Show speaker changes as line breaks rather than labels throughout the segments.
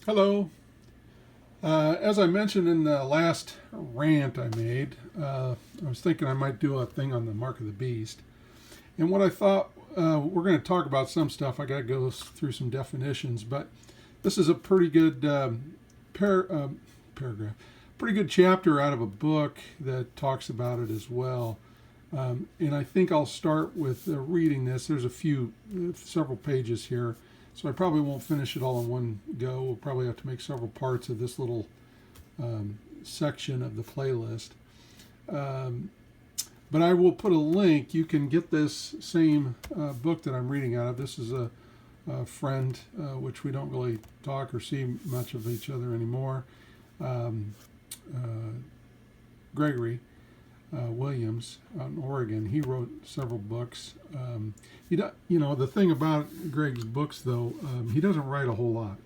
Hello. As I mentioned in the last rant I made, I was thinking I might do a thing on the Mark of the Beast. And what I thought, we're going to talk about some stuff. I got to go through some definitions, but this is a pretty good paragraph, pretty good chapter out of a book that talks about it as well. And I think I'll start with reading this. There's several pages here. So I probably won't finish it all in one go. We'll probably have to make several parts of this little section of the playlist. But I will put a link. You can get this same book that I'm reading out of. This is a friend, which we don't really talk or see much of each other anymore. Gregory Williams out in Oregon. He wrote several books. The thing about Greg's books, though, he doesn't write a whole lot.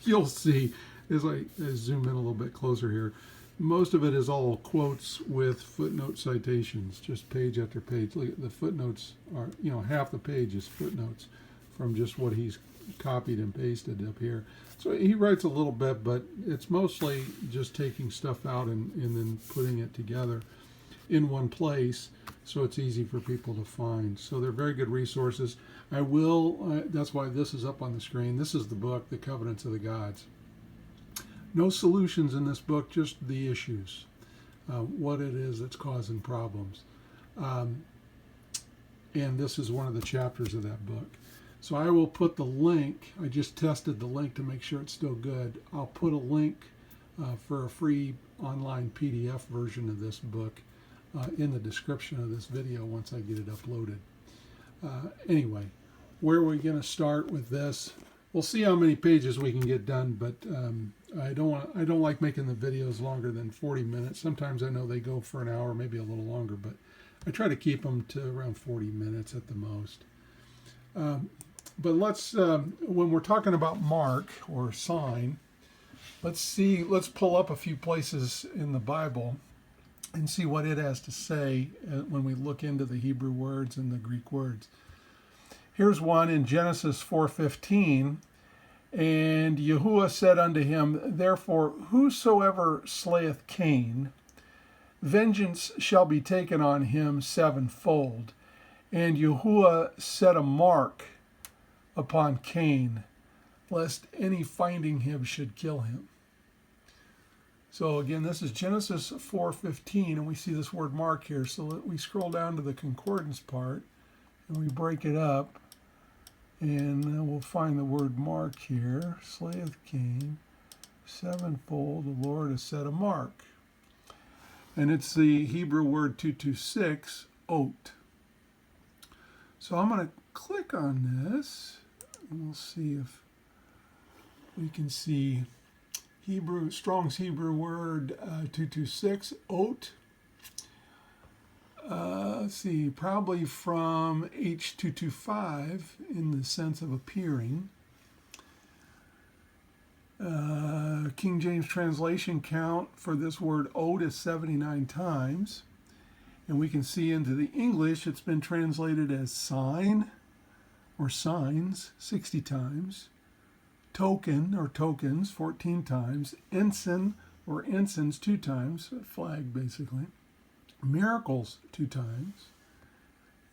You'll see as I zoom in a little bit closer here. Most of it is all quotes with footnote citations, just page after page. Look, the footnotes are, half the page is footnotes from just what he's copied and pasted up here. So he writes a little bit, but it's mostly just taking stuff out and then putting it together in one place so it's easy for people to find. So they're very good resources. That's why this is up on the screen. This is the book, The Covenants of the Gods. No solutions in this book, just the issues, what it is that's causing problems. And this is one of the chapters of that book. So I will put the link. I just tested the link to make sure it's still good. I'll put a link for a free online PDF version of this book in the description of this video once I get it uploaded. Anyway, where are we going to start with this? We'll see how many pages we can get done, but I don't like making the videos longer than 40 minutes. Sometimes I know they go for an hour, maybe a little longer, but I try to keep them to around 40 minutes at the most. But let's, when we're talking about mark or sign, let's pull up a few places in the Bible and see what it has to say when we look into the Hebrew words and the Greek words. Here's one in Genesis 4:15. And Yahuwah said unto him, Therefore whosoever slayeth Cain, vengeance shall be taken on him sevenfold. And Yahuwah set a mark upon Cain, lest any finding him should kill him. So again, this is Genesis 4:15, and we see this word mark here. So we scroll down to the concordance part, and we break it up, and we'll find the word mark here. Slayeth Cain, sevenfold, the Lord has set a mark. And it's the Hebrew word 226, ot. So I'm going to click on this, and we'll see if we can see Strong's Hebrew word 226, ot. Let's see, probably from H225 in the sense of appearing. King James translation count for this word ot is 79 times. And we can see into the English it's been translated as sign or signs 60 times. Token or tokens 14 times. Ensign or ensigns 2 times, a flag basically. Miracles 2 times,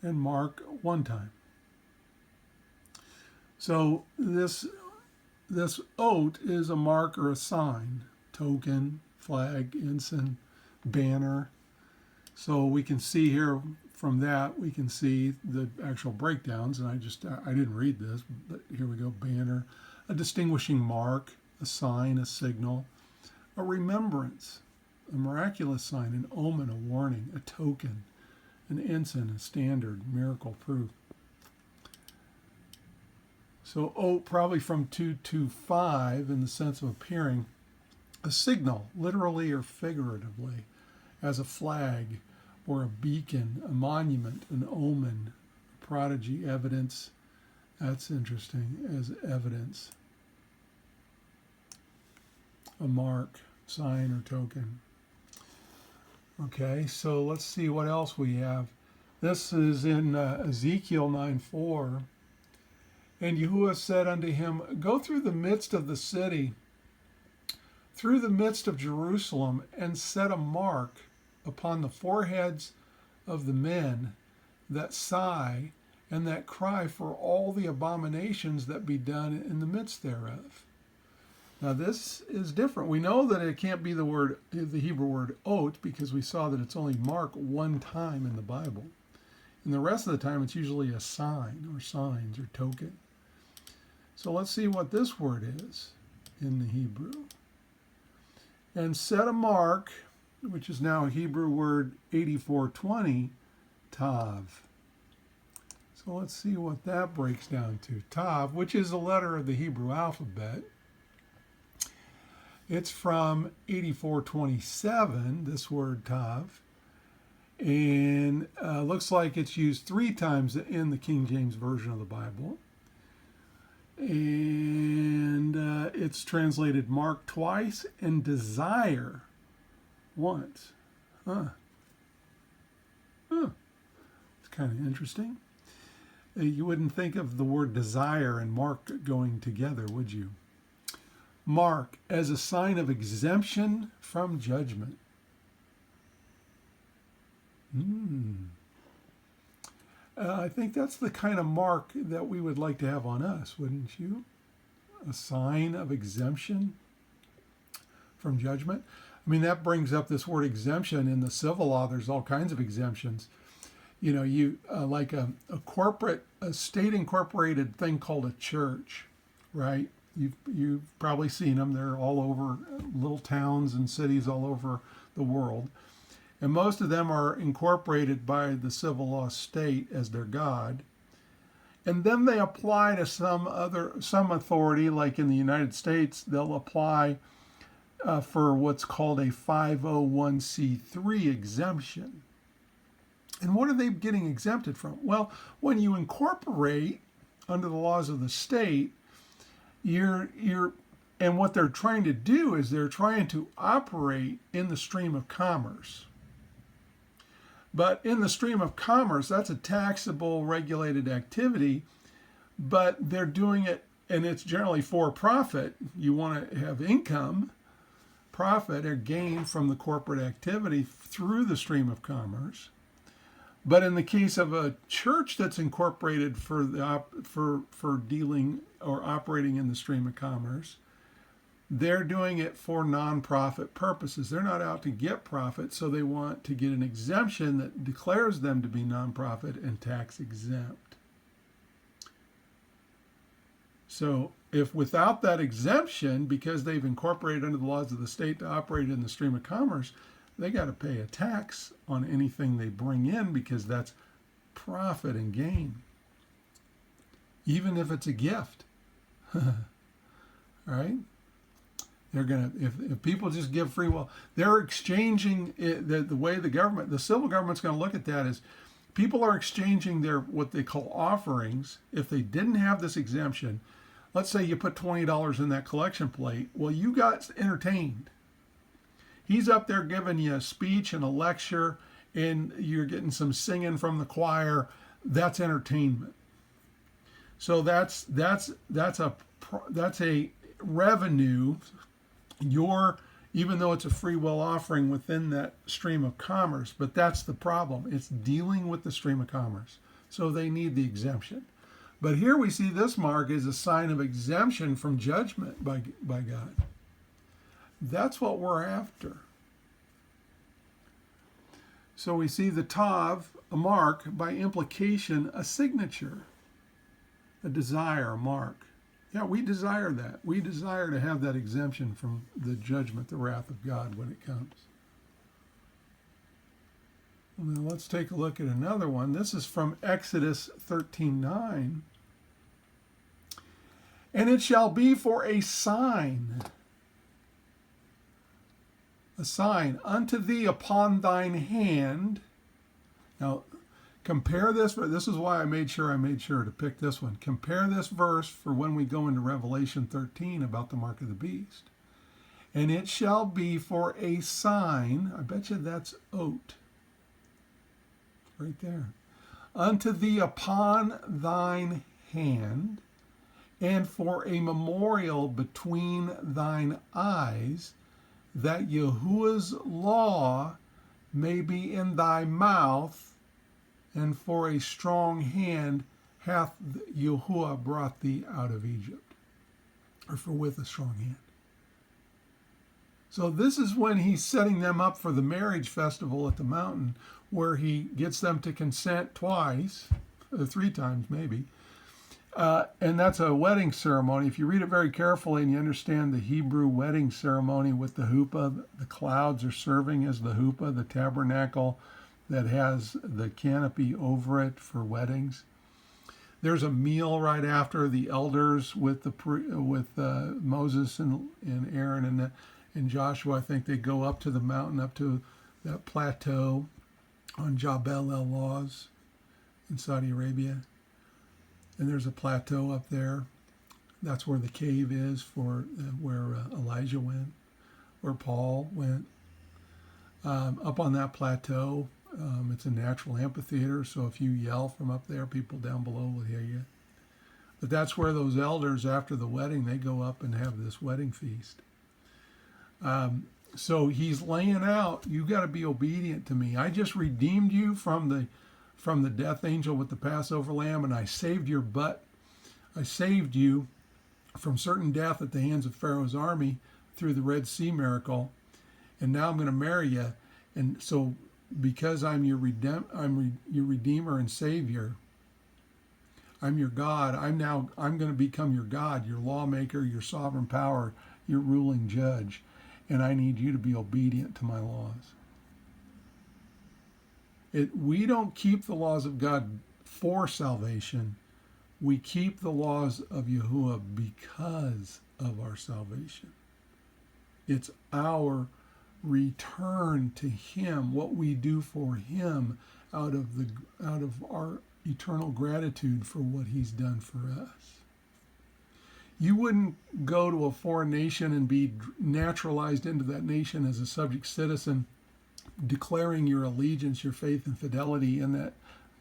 and mark 1 time. So this ot is a mark or a sign, token, flag, ensign, banner. So we can see here from that, we can see the actual breakdowns, and I didn't read this, but here we go, banner, a distinguishing mark, a sign, a signal, a remembrance, a miraculous sign, an omen, a warning, a token, an ensign, a standard, miracle proof. So ot probably from 225 in the sense of appearing, a signal, literally or figuratively, as a flag or a beacon, a monument, an omen, a prodigy, evidence. That's interesting, as evidence. A mark, sign, or token. Okay, so let's see what else we have. This is in Ezekiel 9:4. And Yahuwah said unto him, Go through the midst of the city, through the midst of Jerusalem and set a mark upon the foreheads of the men that sigh and that cry for all the abominations that be done in the midst thereof. Now this is different. We know that it can't be the Hebrew word oat, because we saw that it's only marked one time in the Bible. And the rest of the time it's usually a sign or signs or token. So let's see what this word is in the Hebrew. And set a mark, which is now a Hebrew word 8420, tav. So let's see what that breaks down to. Tav, which is a letter of the Hebrew alphabet. It's from 8427, this word tav, and looks like it's used 3 times in the King James Version of the Bible. And it's translated mark twice and desire once. It's kind of interesting. You wouldn't think of the word desire and mark going together, would you? Mark as a sign of exemption from judgment. I think that's the kind of mark that we would like to have on us, wouldn't you? A sign of exemption from judgment. I mean, that brings up this word exemption. In the civil law, there's all kinds of exemptions. You know, you like a state incorporated thing called a church, right? You've probably seen them. They're all over little towns and cities all over the world. And most of them are incorporated by the civil law state as their God. And then they apply to some authority, like in the United States, they'll apply for what's called a 501c3 exemption. And what are they getting exempted from? Well, when you incorporate under the laws of the state, and what they're trying to do is they're trying to operate in the stream of commerce. But in the stream of commerce, that's a taxable, regulated activity, but they're doing it, and it's generally for profit. You want to have income, profit, or gain from the corporate activity through the stream of commerce. But in the case of a church that's incorporated for dealing or operating in the stream of commerce, they're doing it for nonprofit purposes. They're not out to get profit, so they want to get an exemption that declares them to be nonprofit and tax exempt. So if without that exemption, because they've incorporated under the laws of the state to operate in the stream of commerce, they got to pay a tax on anything they bring in, because that's profit and gain, even if it's a gift. Right? They're gonna, if people just give free will, they're exchanging it, the way the civil government's going to look at that is people are exchanging their what they call offerings. If they didn't have this exemption, let's say you put $20 in that collection plate, well, you got entertained. He's up there giving you a speech and a lecture, and you're getting some singing from the choir. That's entertainment. So that's a revenue. Even though it's a free will offering within that stream of commerce, but that's the problem. It's dealing with the stream of commerce. So they need the exemption. But here we see this mark is a sign of exemption from judgment by God. That's what we're after. So we see the tav, a mark, by implication, a signature, a desire, a mark. Yeah, we desire that. We desire to have that exemption from the judgment, the wrath of God when it comes. Now let's take a look at another one. This is from Exodus 13:9. And it shall be for a sign unto thee upon thine hand. Now, compare this, but this is why I made sure to pick this one. Compare this verse for when we go into Revelation 13 about the mark of the beast. And it shall be for a sign, I bet you that's oat, right there, unto thee upon thine hand, and for a memorial between thine eyes,
that Yahuwah's law may be in thy mouth, and for a strong hand hath Yahuwah brought thee out of Egypt, or for with a strong hand. So this is when he's setting them up for the marriage festival at the mountain, where he gets them to consent twice, or 3 times maybe. And that's a wedding ceremony. If you read it very carefully and you understand the Hebrew wedding ceremony with the huppah, the clouds are serving as the huppah, the tabernacle that has the canopy over it for weddings. There's a meal right after the elders with Moses and Aaron and Joshua. I think they go up to the mountain, up to that plateau on Jabal el-Lawz in Saudi Arabia. And there's a plateau up there. That's where the cave is for where Elijah went, where Paul went. Up on that plateau, it's a natural amphitheater, so if you yell from up there, people down below will hear you. But that's where those elders, after the wedding, they go up and have this wedding feast. So he's laying out, you got to be obedient to me. I just redeemed you from the death angel with the Passover lamb, and I saved your butt. I saved you from certain death at the hands of Pharaoh's army through the Red Sea miracle, and now I'm going to marry you. And so because I'm your redeemer and savior, I'm your God. I'm going to become your God, your lawmaker, your sovereign power, your ruling judge, and I need you to be obedient to my laws. We don't keep the laws of God for salvation. We keep the laws of Yahuwah because of our salvation. It's our return to him, what we do for him out of our eternal gratitude for what he's done for us. You wouldn't go to a foreign nation and be naturalized into that nation as a subject citizen, declaring your allegiance, your faith and fidelity in that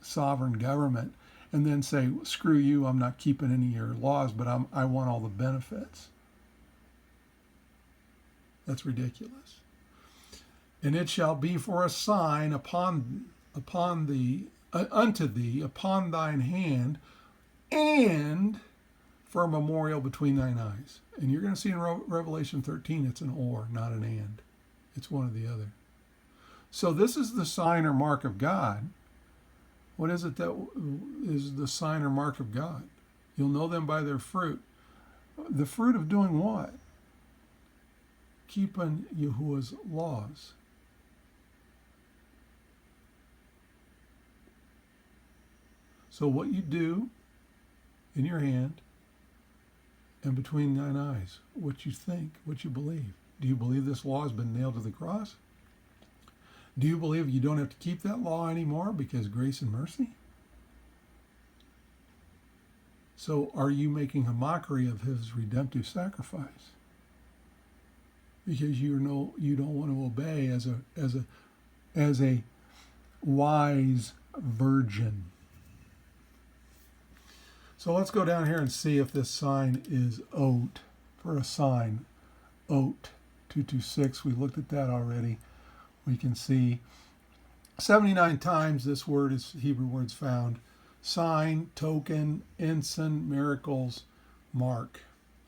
sovereign government, and then say, screw you, I'm not keeping any of your laws, but I want all the benefits. That's ridiculous. And it shall be for a sign unto thee, upon thine hand, and for a memorial between thine eyes. And you're going to see in Revelation 13, it's an or, not an and. It's one or the other. So this is the sign or mark of God. What is it that is the sign or mark of God? You'll know them by their fruit. The fruit of doing what? Keeping Yahuwah's laws. So what you do in your hand and between thine eyes, what you think, what you believe. Do you believe this law has been nailed to the cross? Do you believe you don't have to keep that law anymore because grace and mercy? So are you making a mockery of his redemptive sacrifice? Because you don't want to obey as a wise virgin. So let's go down here and see if this sign is oat. For a sign, oat 226. We looked at that already. We can see 79 times this Hebrew word's found. Sign, token, ensign, miracles, mark.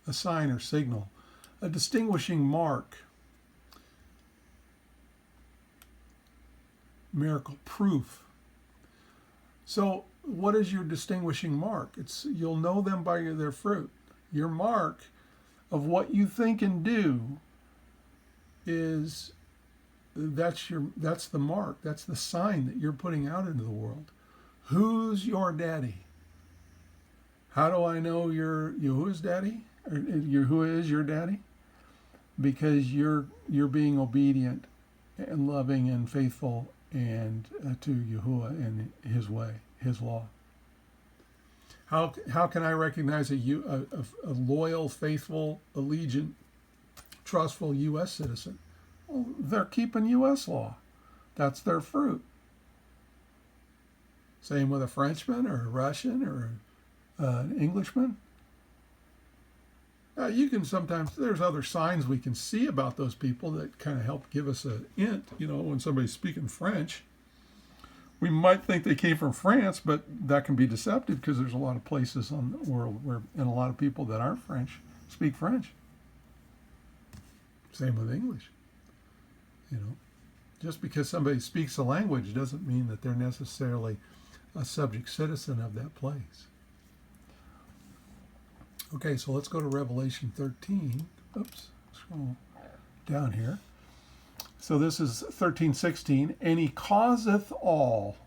A sign or signal. A distinguishing mark. Miracle, proof. So what is your distinguishing mark? You'll know them by their fruit. Your mark of what you think and do that's the mark. That's the sign that you're putting out into the world. Who's your daddy? How do I know you're Yahuwah's daddy? Or Yahuwah is your daddy? Because you're being obedient and loving and faithful and to Yahuwah and his way, his law. How can I recognize a loyal, faithful, allegiant, trustful U.S. citizen? Well, they're keeping U.S. law. That's their fruit. Same with a Frenchman or a Russian or an Englishman. You can sometimes, there's other signs we can see about those people that kind of help give us a hint. When somebody's speaking French, we might think they came from France, but that can be deceptive because there's a lot of places on the world and a lot of people that aren't French speak French. Same with English. Just because somebody speaks a language doesn't mean that they're necessarily a subject citizen of that place. Okay, so let's go to Revelation 13. Oops, scroll down here. So this is 13:16. And he causeth all,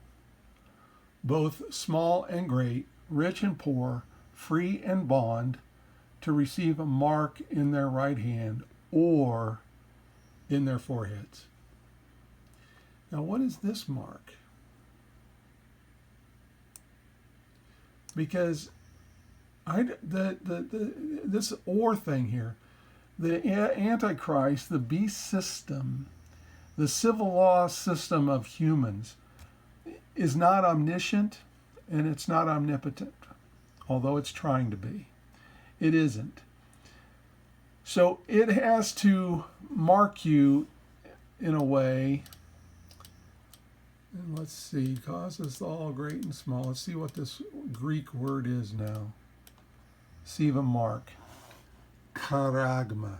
both small and great, rich and poor, free and bond, to receive a mark in their right hand or in their foreheads. Now, what is this mark? Because this or thing here, the Antichrist, the beast system, the civil law system of humans, is not omniscient and it's not omnipotent, although it's trying to be. It isn't. So it has to mark you in a way. And let's see, causes all great and small. Let's see what this Greek word is now. Receive a mark. Charagma.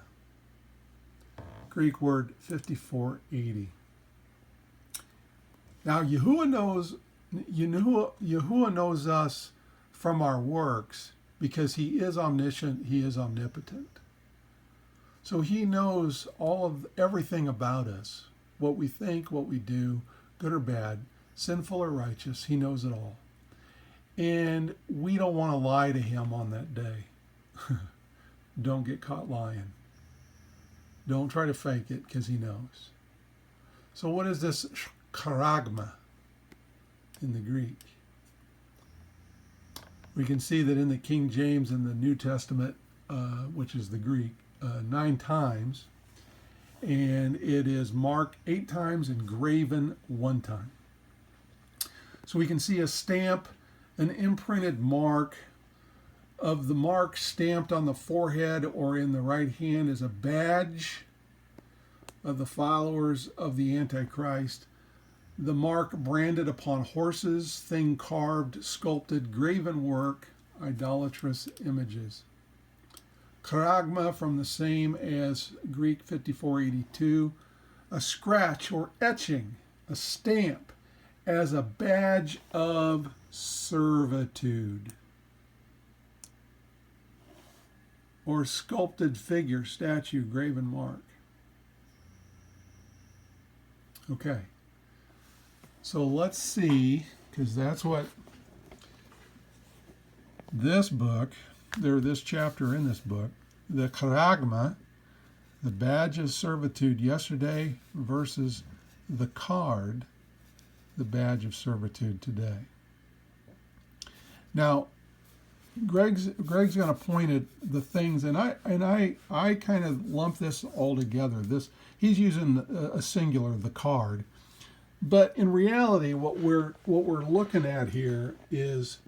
Greek word 5480. Now Yahuwah knows us from our works because he is omniscient, he is omnipotent. So he knows everything about us, what we think, what we do, good or bad, sinful or righteous, he knows it all. And we don't want to lie to him on that day. Don't get caught lying. Don't try to fake it because he knows. So what is this charagma in the Greek? We can see that in the King James in the New Testament, which is the Greek, 9 times. And it is marked 8 times and graven 1 time. So we can see a stamp, an imprinted mark. Of the mark stamped on the forehead or in the right hand is a badge of the followers of the Antichrist. The mark branded upon horses, thing carved, sculpted, graven work, idolatrous images. Charagma from the same as Greek 5482, a scratch or etching, a stamp as a badge of servitude. Or sculpted figure, statue, graven mark. Okay. So let's see, because that's what this book, this chapter in this book, the charagma, the badge of servitude yesterday versus the card, the badge of servitude today. Now, Greg's going to point at the things, and I kind of lump this all together. He's using a singular, the card, but in reality, what we're looking at here is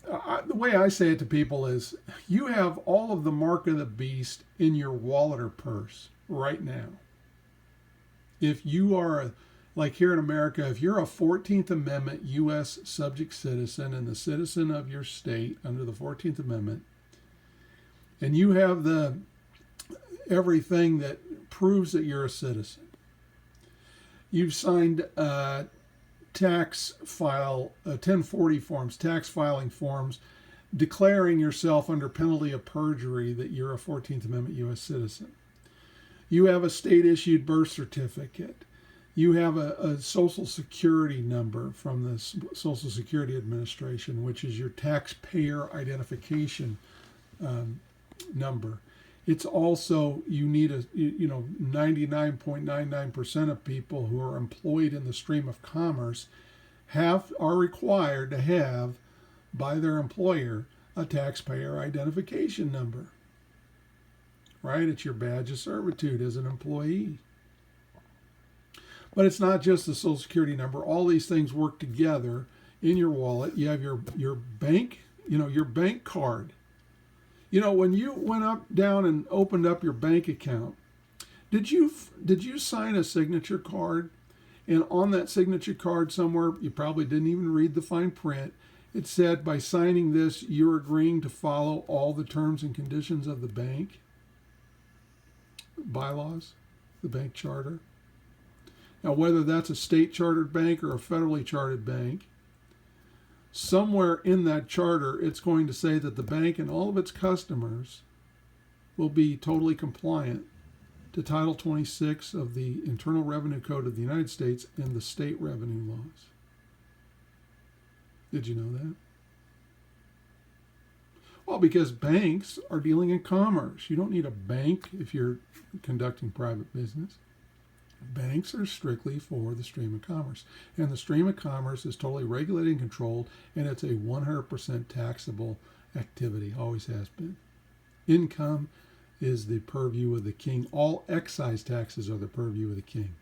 the way I say it to people is you have all of the mark of the beast in your wallet or purse right now. If you are like here in America, if you're a 14th Amendment U.S. subject citizen and the citizen of your state under the 14th Amendment, and you have everything that proves that you're a citizen, you've signed tax file 1040 forms, tax filing forms, declaring yourself under penalty of perjury that you're a 14th Amendment U.S. citizen. You have a state-issued birth certificate. You have a Social Security number from the Social Security Administration, which is your taxpayer identification number. It's also, you need 99.99% of people who are employed in the stream of commerce are required to have, by their employer, a taxpayer identification number. Right? It's your badge of servitude as an employee. But it's not just the Social Security number. All these things work together in your wallet. You have your bank, your bank card.
You know, when you went down and opened up your bank account, did you sign a signature card? And on that signature card somewhere, you probably didn't even read the fine print. It said, by signing this, you're agreeing to follow all the terms and conditions of the bank bylaws, the bank charter. Now, whether that's a state chartered bank or a federally chartered bank, somewhere in that charter, it's going to say that the bank and all of its customers will be totally compliant to Title 26 of the Internal Revenue Code of the United States and the state revenue laws. Did you know that? Well, because banks are dealing in commerce. You don't need a bank if you're conducting private business. Banks are strictly for the stream of commerce. And the stream of commerce is totally regulated and controlled, and it's a 100% taxable activity, always has been. Income is the purview of the king. All excise taxes are the purview of the king.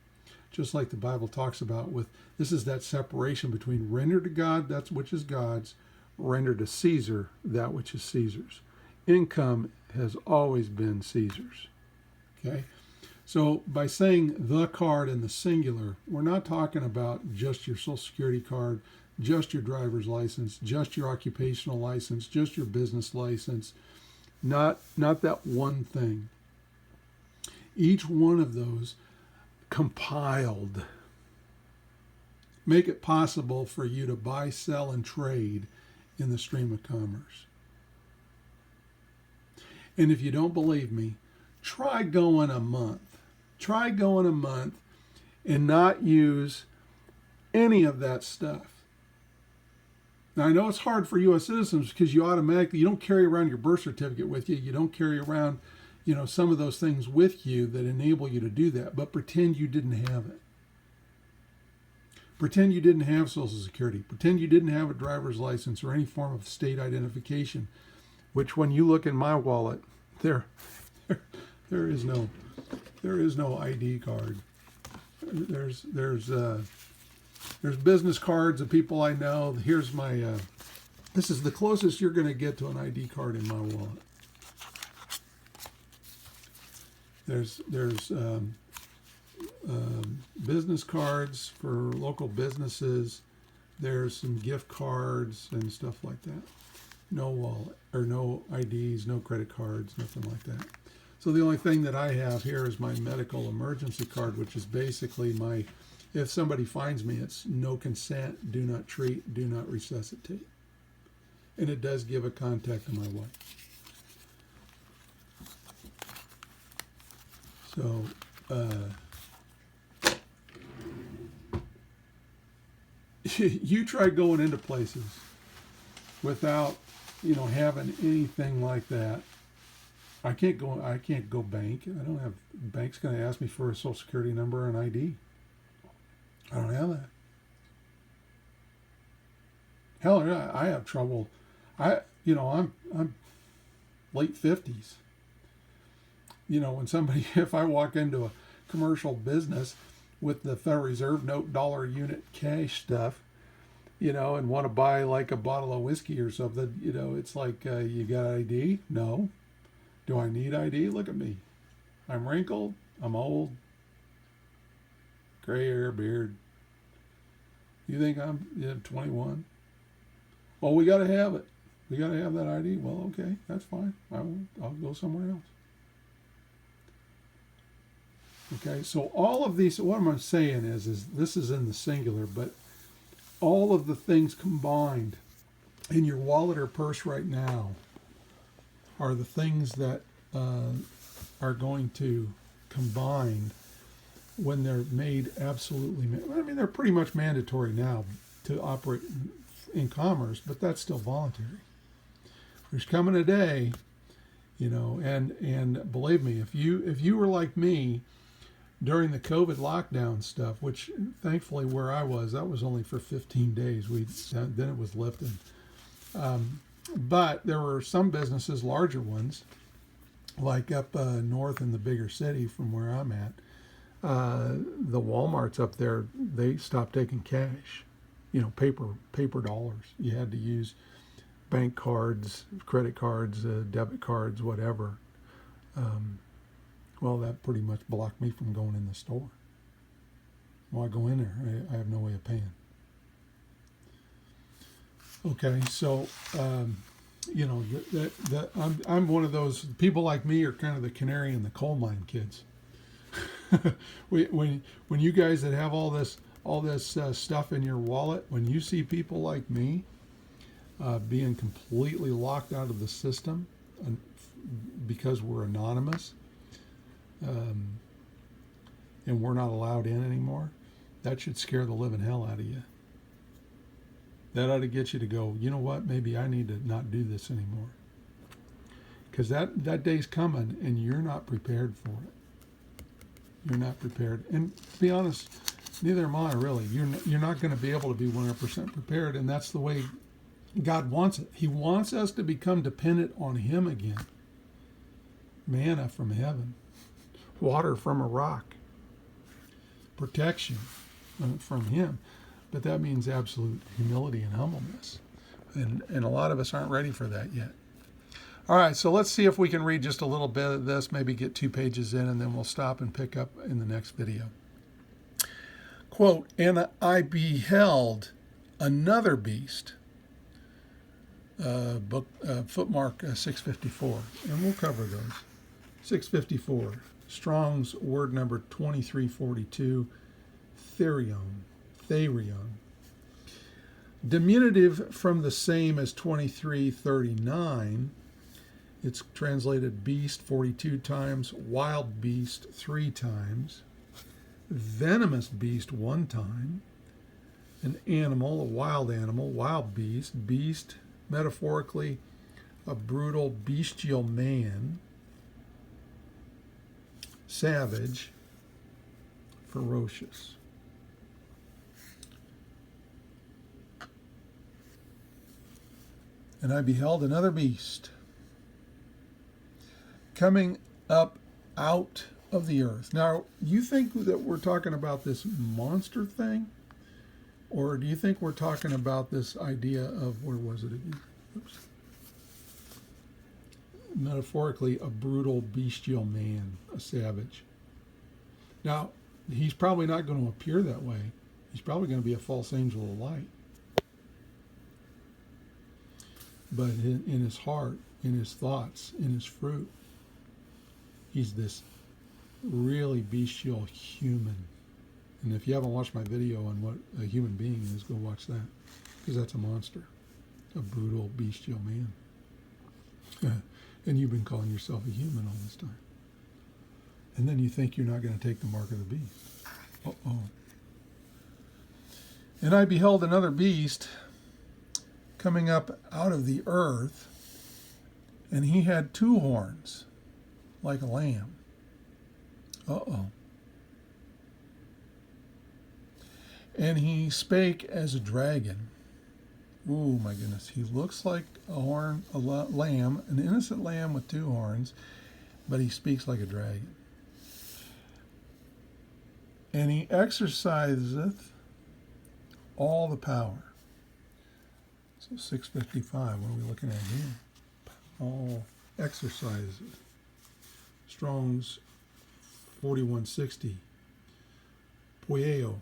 Just like the Bible talks about this is that separation between render to God that which is God's, render to Caesar that which is Caesar's. Income has always been Caesar's. Okay? So by saying the card in the singular, we're not talking about just your Social Security card, just your driver's license, just your occupational license, just your business license. Not that one thing. Each one of those compiled make it possible for you to buy, sell, and trade in the stream of commerce. And if you don't believe me, try going a month. Try going a month and not use any of that stuff. Now, I know it's hard for U.S. citizens because you don't carry around your birth certificate with you. You don't carry around, some of those things with you that enable you to do that. But pretend you didn't have it. Pretend you didn't have Social Security. Pretend you didn't have a driver's license or any form of state identification, which when you look in my wallet, there is no ID card. There's business cards of people I know. Here's my, this is the closest you're going to get to an ID card in my wallet. There's business cards for local businesses. There's some gift cards and stuff like that. No wallet, or no IDs, no credit cards, nothing like that. So the only thing that I have here is my medical emergency card, which is basically if somebody finds me, it's no consent, do not treat, do not resuscitate. And it does give a contact to my wife. So, you try going into places without, having anything like that. I can't go bank. I don't have, bank's going to ask me for a Social Security number and ID. I don't have that. Hell, I have trouble. I'm late 50s. If I walk into a commercial business with the Federal Reserve note dollar unit cash stuff, and want to buy like a bottle of whiskey or something, it's like, you got ID? No. Do I need ID? Look at me. I'm wrinkled. I'm old. Gray hair, beard. You think I'm 21? Well, we got to have it. We got to have that ID. Well, okay, that's fine. I'll go somewhere else. Okay, so all of these, what I'm saying is this is in the singular, but all of the things combined in your wallet or purse right now are the things that are going to combine when they're made absolutely, they're pretty much mandatory now to operate in commerce, but that's still voluntary. There's coming a day, and believe me, if you were like me during the COVID lockdown stuff, which thankfully where I was, that was only for 15 days. Then it was lifted. But there were some businesses, larger ones, like up north in the bigger city from where I'm at. The Walmarts up there, they stopped taking cash, paper dollars. You had to use
bank cards, credit cards, debit cards, whatever. Well, that pretty much blocked me from going in the store. Well, I go in there, I have no way of paying. Okay, so I'm one of those people like me are kind of the canary in the coal mine kids. when you guys that have all this stuff in your wallet, when you see people like me being completely locked out of the system because we're anonymous and we're not allowed in anymore, that should scare the living hell out of you. That ought to get you to go, you know what, maybe I need to not do this anymore. Because that day's coming and you're not prepared for it. You're not prepared. And to be honest, neither am I really. You're not going to be able to be 100% prepared, and that's the way God wants it. He wants us to become dependent on Him again. Manna from heaven, water from a rock, protection from Him. But that means absolute humility and humbleness. And a lot of us aren't ready for that yet. All right, so let's see if we can read just a little bit of this, maybe get 2 pages in, and then we'll stop and pick up in the next video. Quote, "And I beheld another beast," footmark 654, and we'll cover those. 654, Strong's word number 2342, therion. Diminutive from the same as 2339. It's translated beast 42 times, wild beast 3 times, venomous beast 1 time, an animal, a wild beast, metaphorically a brutal bestial man, savage, ferocious. "And I beheld another beast coming up out of the earth." Now, you think that we're talking about this monster thing? Or do you think we're talking about this idea of, where was it again? Oops. Metaphorically, a brutal bestial man, a savage. Now, he's probably not going to appear that way. He's probably going to be a false angel of light. But in his heart, in his thoughts, in his fruit, he's this really bestial human. And if you haven't watched my video on what a human being is, go watch that. Because that's a monster. A brutal bestial man. And you've been calling yourself a human all this time. And then you think you're not going to take the mark of the beast. Uh-oh. "And I beheld another beast coming up out of the earth, and he had 2 horns, like a lamb." Uh-oh. "And he spake as a dragon." Oh my goodness. He looks like a lamb, an innocent lamb with 2 horns, but he speaks like a dragon. "And he exerciseth all the power." So 655, what are we looking at here? All exercises. Strong's 4160. Poieo.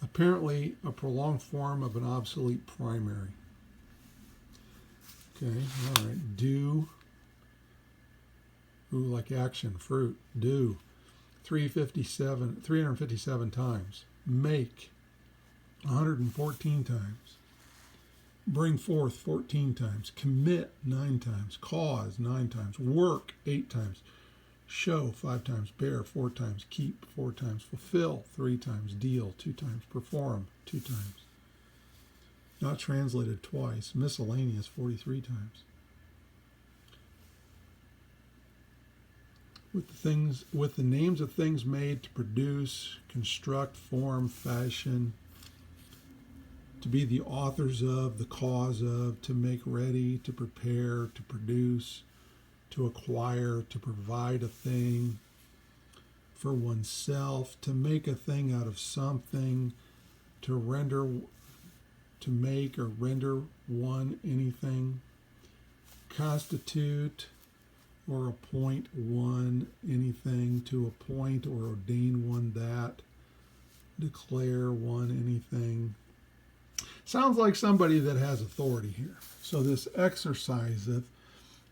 Apparently a prolonged form of an obsolete primary. Okay, all right. Do. Ooh, like action, fruit. Do. 357 times. Make. 114 times. Bring forth 14 times. Commit 9 times. Cause 9 times. Work 8 times. Show 5 times. Bear 4 times. Keep 4 times. Fulfill 3 times. Deal 2 times. Perform 2 times. Not translated twice. Miscellaneous 43 times. With the names of things made to produce, construct, form, fashion, to be the authors of, the cause of, to make ready, to prepare, to produce, to acquire, to provide a thing for oneself, to make a thing out of something, to render to make or render one anything, constitute or appoint one anything, to appoint or ordain one that, declare one anything. Sounds like somebody that has authority here. So this exerciseth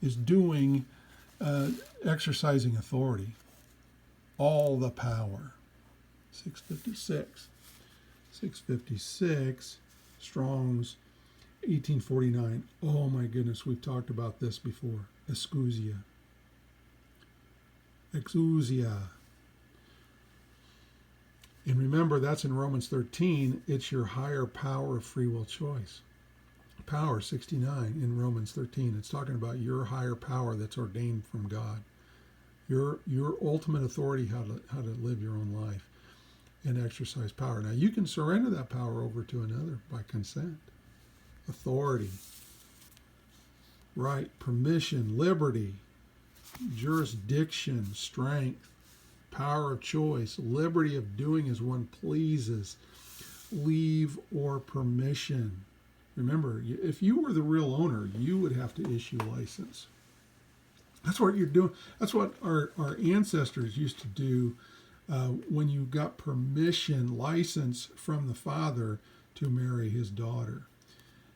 is doing, exercising authority. All the power. 656. 656, Strong's 1849. Oh my goodness, we've talked about this before. Exousia. Exousia. And remember, that's in Romans 13. It's your higher power of free will choice. Power 69 in Romans 13. It's talking about your higher power that's ordained from God. Your ultimate authority how to live your own life and exercise power. Now you can surrender that power over to another by consent. Authority, right, permission, liberty, jurisdiction, strength, power of choice, liberty of doing as one pleases, leave or permission. Remember, if you were the real owner, you would have to issue license. That's what you're doing. That's what our ancestors used to do when you got permission, license from the father to marry his daughter.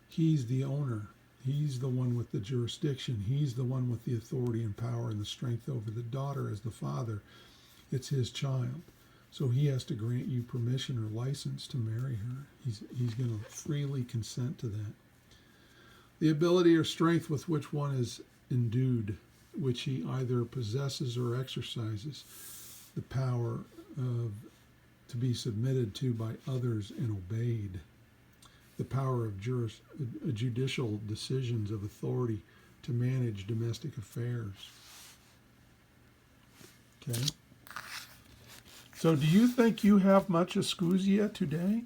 He's the owner. He's the one with the jurisdiction. He's the one with the authority and power and the strength over the daughter as the father. It's his child. So he has to grant you permission or license to marry her. He's going to freely consent to that. The ability or strength with which one is endued, which he either possesses or exercises, the power to be submitted to by others and obeyed, the power of judicial decisions of authority to manage domestic affairs. Okay. So do you think you have much exousia today?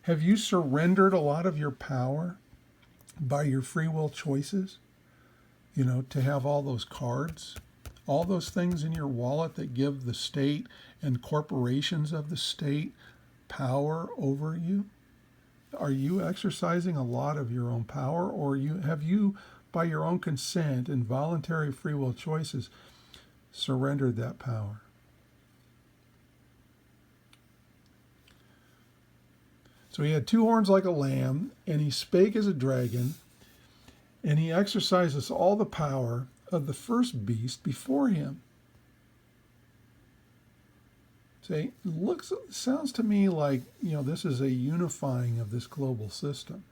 Have you surrendered a lot of your power by your free will choices? You know, to have all those cards, all those things in your wallet that give the state and corporations of the state power over you? Are you exercising a lot of your own power, or have you, by your own consent and voluntary free will choices, surrendered that power? So he had two horns like a lamb, and he spake as a dragon, and he exercises all the power of the first beast before him. See, sounds to me like, this is a unifying of this global system.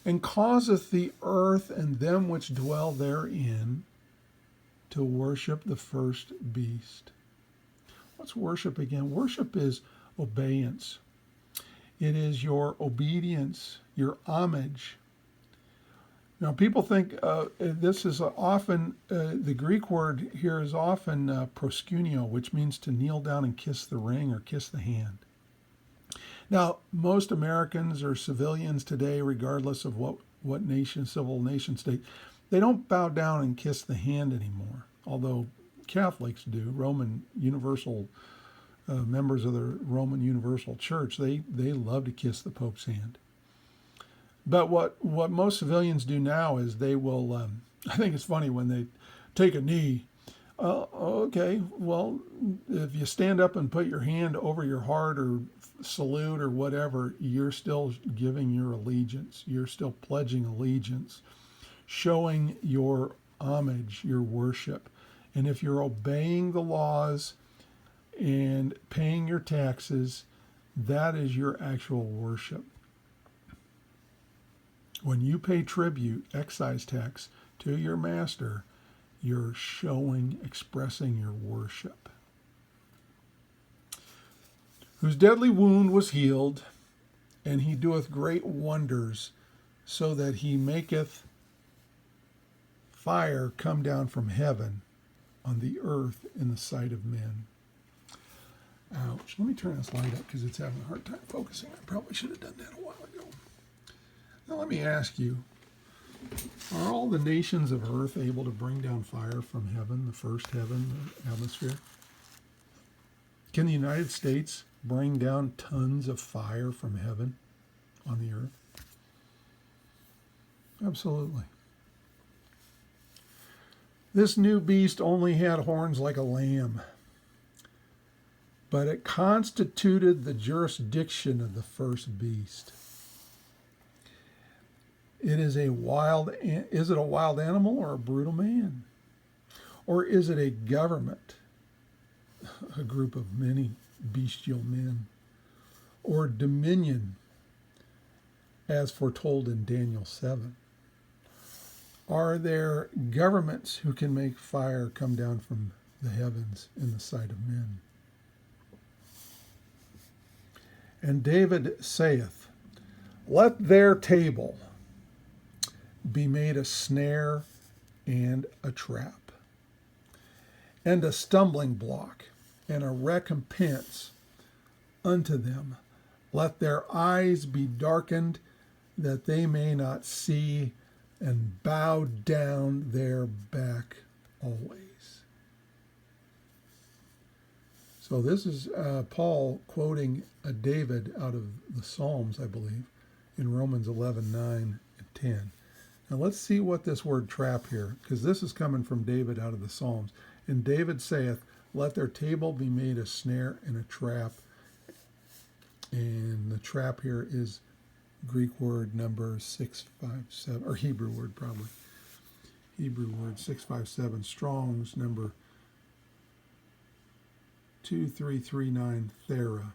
And causeth the earth and them which dwell therein to worship the first beast. What's worship again? Worship is obeyance. It is your obedience, your homage. Now, people think this is often, the Greek word here is often proskuneo, which means to kneel down and kiss the ring or kiss the hand. Now, most Americans or civilians today, regardless of what nation, civil nation state, they don't bow down and kiss the hand anymore, although Catholics do. Roman Universal members of the Roman Universal Church, they love to kiss the Pope's hand. But what most civilians do now is they will, I think it's funny when they take a knee. Okay, well, if you stand up and put your hand over your heart or salute or whatever, you're still giving your allegiance. You're still pledging allegiance, showing your homage, your worship. And if you're obeying the laws and paying your taxes, that is your actual worship. When you pay tribute, excise tax, to your master, you're expressing your worship. Whose deadly wound was healed, and he doeth great wonders, so that he maketh fire come down from heaven on the earth in the sight of men. Ouch. Let me turn this light up because it's having a hard time focusing. I probably should have done that a while ago. Now let me ask you, are all the nations of earth able to bring down fire from heaven, the first heaven, the atmosphere? Can the United States bring down tons of fire from heaven? on the earth. Absolutely. This new beast only had horns like a lamb, but it constituted the jurisdiction of the first beast. Is it a wild animal or a brutal man? Or is it a government, a group of many bestial men? Or dominion, as foretold in Daniel 7? Are there governments who can make fire come down from the heavens in the sight of men? And David saith, let their table be made a snare and a trap, and a stumbling block, and a recompense unto them. Let their eyes be darkened, that they may not see, and bow down their back always. So this is Paul quoting a David out of the Psalms, I believe, in Romans 11:9 and 10. Now let's see what this word trap here, because this is coming from David out of the Psalms. And David saith, let their table be made a snare and a trap. And the trap here is Greek word number 657, or Hebrew word probably. Hebrew word 657, Strong's number 2339, Thera,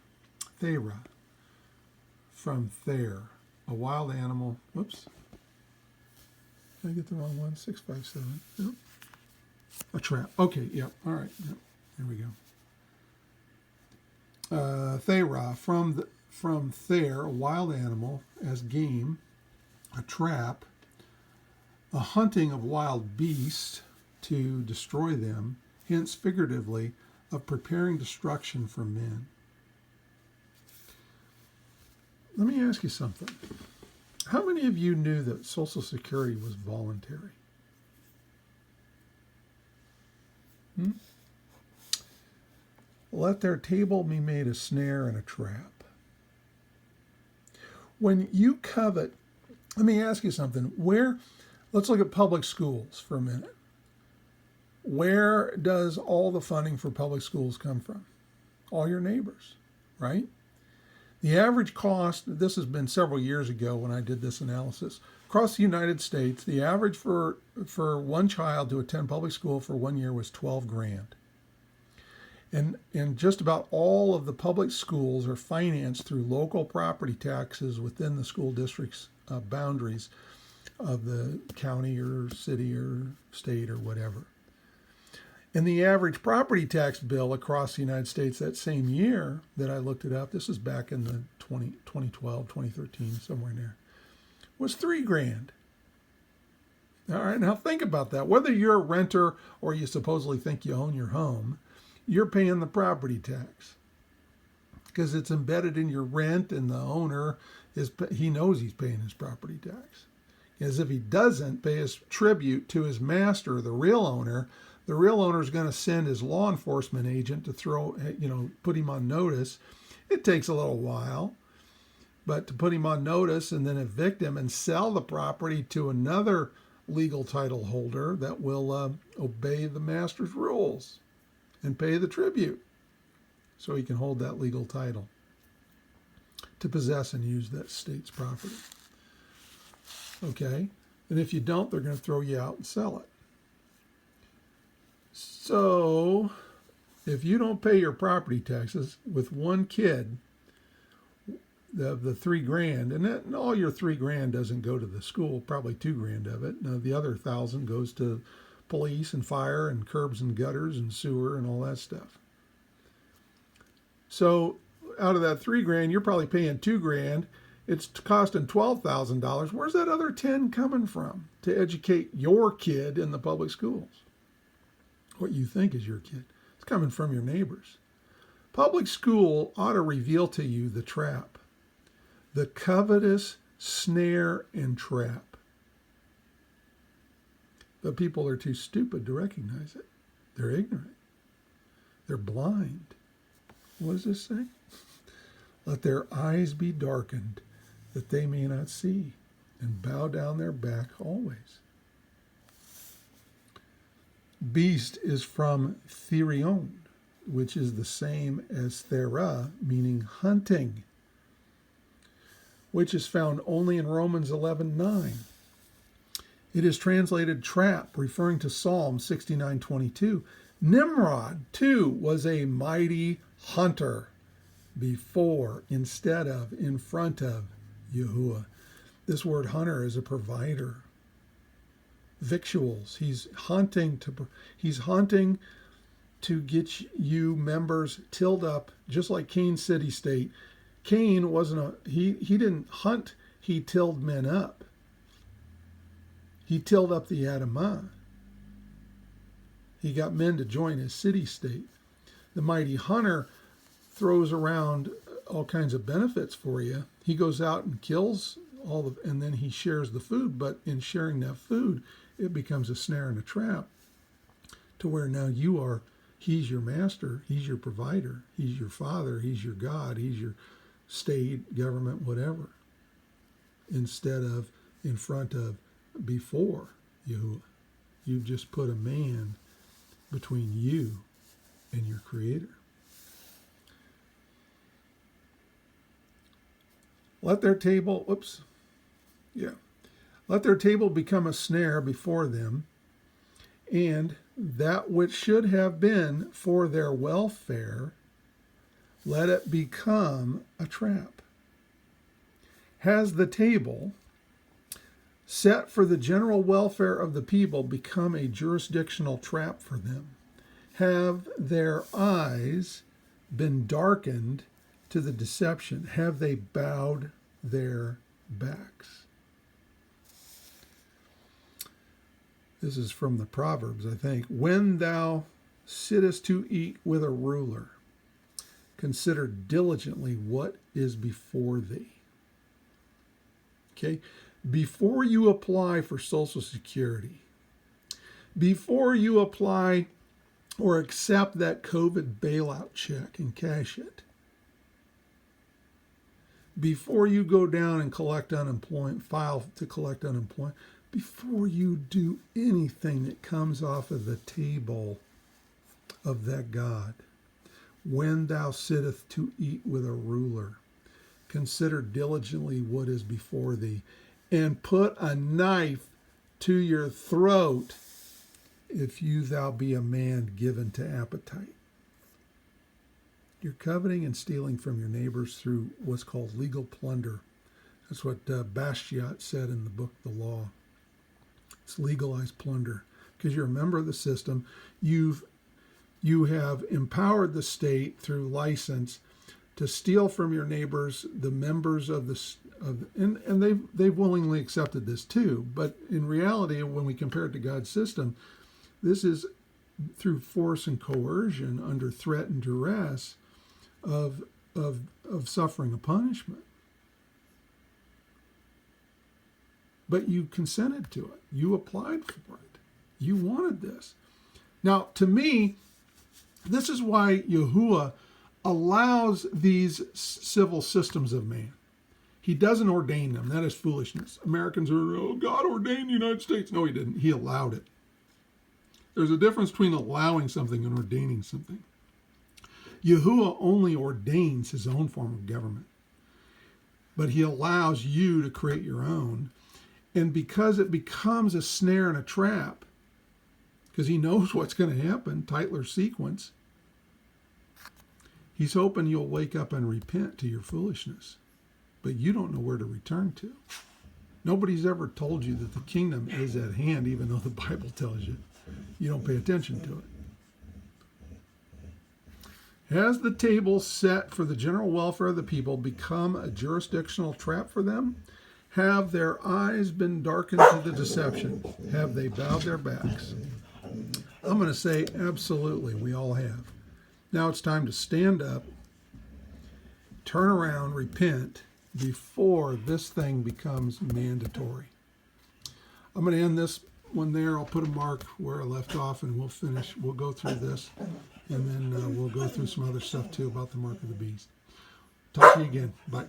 from Ther, a wild animal. Whoops. Did I get the wrong one? 657. Yep. A trap. Okay, yep. All right. Yep. There we go. Thera, from Ther, a wild animal, as game, a trap, a hunting of wild beasts to destroy them, hence figuratively, of preparing destruction for men. Let me ask you something. How many of you knew that Social Security was voluntary? Let their table be made a snare and a trap. When you covet, let me ask you something. Let's look at public schools for a minute. Where does all the funding for public schools come from? All your neighbors, right? The average cost, this has been several years ago when I did this analysis, across the United States, the average for one child to attend public school for 1 year was $12,000. And just about all of the public schools are financed through local property taxes within the school district's boundaries of the county or city or state or whatever. And the average property tax bill across the United States that same year that I looked it up, this is back in the 2012, 2013, somewhere in there, was $3,000. All right, now think about that. Whether you're a renter or you supposedly think you own your home, you're paying the property tax because it's embedded in your rent, and the owner he knows he's paying his property tax. As if he doesn't pay his tribute to his master, the real owner is going to send his law enforcement agent to put him on notice. It takes a little while, but to put him on notice and then evict him and sell the property to another legal title holder that will obey the master's rules and pay the tribute so he can hold that legal title to possess and use that state's property. Okay? And if you don't, they're going to throw you out and sell it. So, if you don't pay your property taxes with one kid, the $3,000, and all your $3,000 doesn't go to the school, probably $2,000 of it. Now, the other $1,000 goes to police and fire and curbs and gutters and sewer and all that stuff. So, out of that $3,000, you're probably paying $2,000. It's costing $12,000. Where's that other $10,000 coming from to educate your kid in the public schools? What you think is your kid. It's coming from your neighbors. Public school ought to reveal to you the trap, the covetous snare and trap. But people are too stupid to recognize it. They're ignorant. They're blind. What does this say? Let their eyes be darkened, that they may not see, and bow down their back always. Beast is from therion, which is the same as thera, meaning hunting, which is found only in Romans 11:9. It is translated trap, referring to Psalm 69:22. Nimrod, too, was a mighty hunter before, instead of, in front of Yahuwah. This word hunter is a provider. Victuals. He's hunting to get you members tilled up, just like Cain's city state. Cain he didn't hunt, he tilled men up. He tilled up the Adamah. He got men to join his city state. The mighty hunter throws around all kinds of benefits for you. He goes out and kills and then he shares the food, but in sharing that food, it becomes a snare and a trap to where now he's your master, he's your provider, he's your father, he's your God, he's your state, government, whatever, instead of, in front of, before Yahuwah. You've just put a man between you and your Creator. Let their table become a snare before them, and that which should have been for their welfare, let it become a trap. Has the table set for the general welfare of the people become a jurisdictional trap for them? Have their eyes been darkened to the deception? Have they bowed their backs? This is from the Proverbs, I think. When thou sittest to eat with a ruler, consider diligently what is before thee. Okay? Before you apply for Social Security, before you apply or accept that COVID bailout check and cash it, before you go down and collect unemployment, file to collect unemployment, before you do anything that comes off of the table of that God, when thou sittest to eat with a ruler, consider diligently what is before thee, and put a knife to your throat if thou be a man given to appetite. You're coveting and stealing from your neighbors through what's called legal plunder. That's what Bastiat said in the book The Law. It's legalized plunder. Because you're a member of the system. You have empowered the state through license to steal from your neighbors, the members of and they've willingly accepted this too. But in reality, when we compare it to God's system, this is through force and coercion under threat and duress of suffering a punishment. But you consented to it. You applied for it. You wanted this. Now, to me, this is why Yahuwah allows these civil systems of man. He doesn't ordain them. That is foolishness. Americans are, God ordained the United States. No, he didn't. He allowed it. There's a difference between allowing something and ordaining something. Yahuwah only ordains his own form of government. But he allows you to create your own. And because it becomes a snare and a trap, because he knows what's going to happen, Tytler's sequence, he's hoping you'll wake up and repent to your foolishness. But you don't know where to return to. Nobody's ever told you that the kingdom is at hand, even though the Bible tells you. You don't pay attention to it. Has the table set for the general welfare of the people become a jurisdictional trap for them? Have their eyes been darkened to the deception? Have they bowed their backs? I'm going to say absolutely, we all have. Now it's time to stand up, turn around, repent before this thing becomes mandatory. I'm going to end this one there. I'll put a mark where I left off and we'll finish. We'll go through this and then we'll go through some other stuff too about the mark of the beast. Talk to you again. Bye.